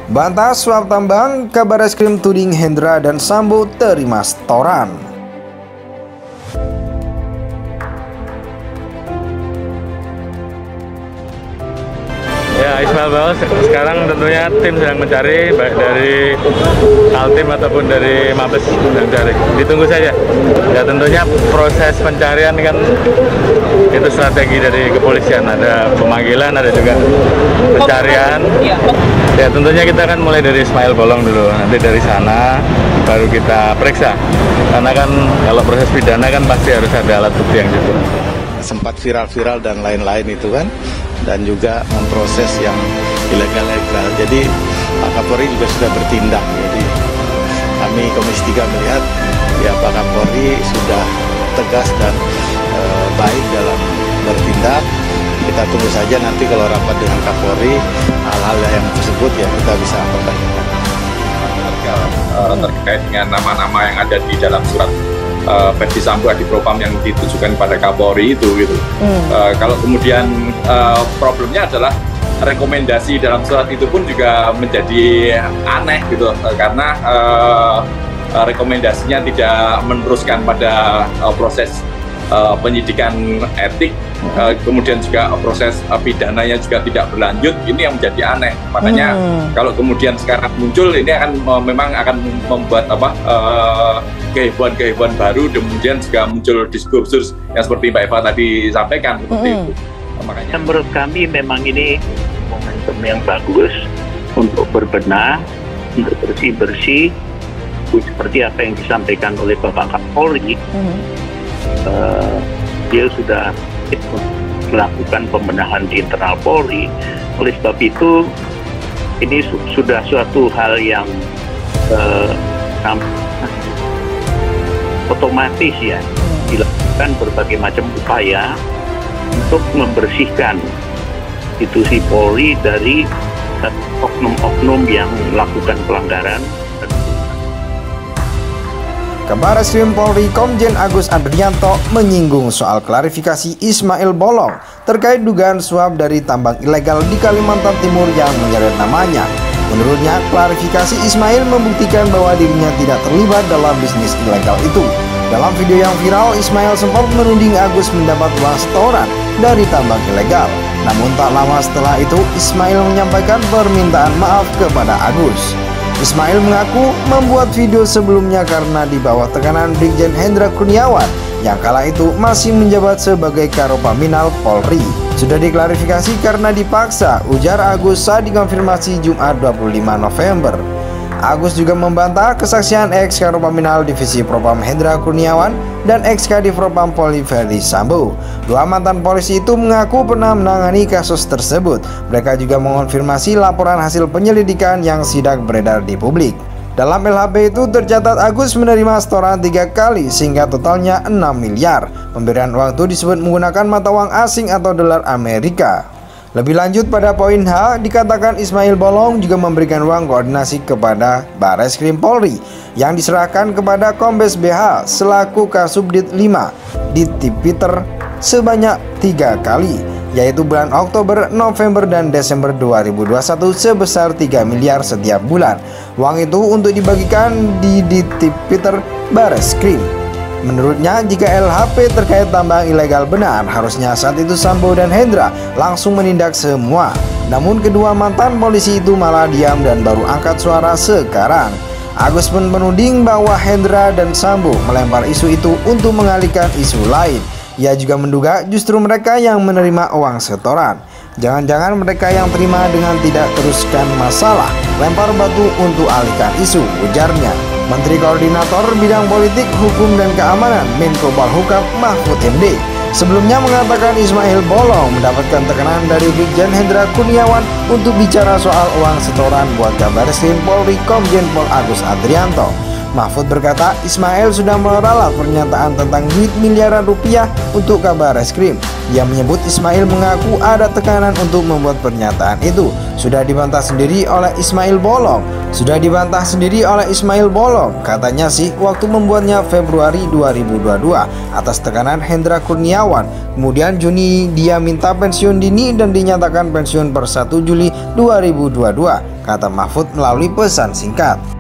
Bantah suap tambang, Kabareskrim tuding Hendra dan Sambo terima setoran. Ya, Ismail Bolong sekarang tentunya tim sedang mencari, baik dari Kaltim ataupun dari Mabes sedang mencari. Ditunggu saja. Ya tentunya proses pencarian kan itu strategi dari kepolisian, ada pemanggilan, ada juga pencarian. Ya tentunya kita akan mulai dari Ismail Bolong dulu, nanti dari sana baru kita periksa. Karena kan kalau proses pidana kan pasti harus ada alat bukti yang cukup. Sempat viral-viral dan lain-lain itu kan, dan juga memproses yang ilegal-legal. Jadi Pak Kapolri juga sudah bertindak. Jadi kami Komisi 3 melihat ya Pak Kapolri sudah tegas dan baik dalam bertindak. Kita tunggu saja nanti kalau rapat dengan Kapolri, hal-hal yang tersebut ya kita bisa pertanyakan. Terkait dengan nama-nama yang ada di dalam surat Verdi Sambo Adi Propam yang ditujukan pada Kapolri itu gitu. Kalau kemudian problemnya adalah rekomendasi dalam surat itu pun juga menjadi aneh gitu, karena rekomendasinya tidak meneruskan pada proses penyidikan etik, kemudian juga proses pidananya juga tidak berlanjut. Ini yang menjadi aneh. Makanya kalau kemudian sekarang muncul, ini akan memang akan membuat kehebohan-kehebohan baru, kemudian juga muncul diskursus yang seperti Mbak Eva tadi sampaikan seperti itu. Makanya menurut kami memang ini momentum yang bagus untuk berbenah, untuk bersih-bersih, seperti apa yang disampaikan oleh Bapak Kapolri. Dia sudah melakukan pembenahan di internal Polri. Oleh sebab itu ini sudah suatu hal yang otomatis ya dilakukan berbagai macam upaya untuk membersihkan institusi Polri dari oknum-oknum yang melakukan pelanggaran. Kabareskrim Polri Komjen Agus Adrianto menyinggung soal klarifikasi Ismail Bolong terkait dugaan suap dari tambang ilegal di Kalimantan Timur yang menyeret namanya. Menurutnya, klarifikasi Ismail membuktikan bahwa dirinya tidak terlibat dalam bisnis ilegal itu. Dalam video yang viral, Ismail sempat menuding Agus mendapat uang setoran dari tambang ilegal. Namun tak lama setelah itu, Ismail menyampaikan permintaan maaf kepada Agus. Ismail mengaku membuat video sebelumnya karena di bawah tekanan Brigjen Hendra Kurniawan yang kala itu masih menjabat sebagai Karopaminal Polri. Sudah diklarifikasi karena dipaksa, ujar Agus saat dikonfirmasi Jumat 25 November. Agus juga membantah kesaksian ex Karopaminal Divisi Propam Hendra Kurniawan dan ex Kadif Propam Polri Verdi Sambo. Dua mantan polisi itu mengaku pernah menangani kasus tersebut. Mereka juga mengonfirmasi laporan hasil penyelidikan yang sidak beredar di publik. Dalam LHP itu tercatat Agus menerima setoran 3 kali sehingga totalnya 6 miliar. Pemberian uang itu disebut menggunakan mata uang asing atau dolar Amerika. Lebih lanjut pada poin H, dikatakan Ismail Bolong juga memberikan uang koordinasi kepada Bareskrim Polri yang diserahkan kepada Kombes BH selaku Kasubdit 5 di Tipiter sebanyak 3 kali, yaitu bulan Oktober, November, dan Desember 2021 sebesar 3 miliar setiap bulan. Uang itu untuk dibagikan di Tipiter Bareskrim. Menurutnya, jika LHP terkait tambang ilegal benar, harusnya saat itu Sambo dan Hendra langsung menindak semua. Namun kedua mantan polisi itu malah diam dan baru angkat suara sekarang. Agus pun menuding bahwa Hendra dan Sambo melempar isu itu untuk mengalihkan isu lain. Ia juga menduga justru mereka yang menerima uang setoran. Jangan-jangan mereka yang terima dengan tidak teruskan masalah, lempar batu untuk alihkan isu, ujarnya. Menteri Koordinator Bidang Politik, Hukum, dan Keamanan Menko Polhukam Mahfud MD sebelumnya mengatakan Ismail Bolong mendapatkan tekanan dari Brigjen Hendra Kurniawan untuk bicara soal uang setoran buat Kabareskrim Polri Komjen Pol Agus Adrianto. Mahfud berkata Ismail sudah meralat pernyataan tentang duit miliaran rupiah untuk Kabar Reskrim. Ia menyebut Ismail mengaku ada tekanan untuk membuat pernyataan itu. Sudah dibantah sendiri oleh Ismail Bolong. Katanya sih waktu membuatnya Februari 2022 atas tekanan Hendra Kurniawan. Kemudian Juni dia minta pensiun dini dan dinyatakan pensiun per 1 Juli 2022, kata Mahfud melalui pesan singkat.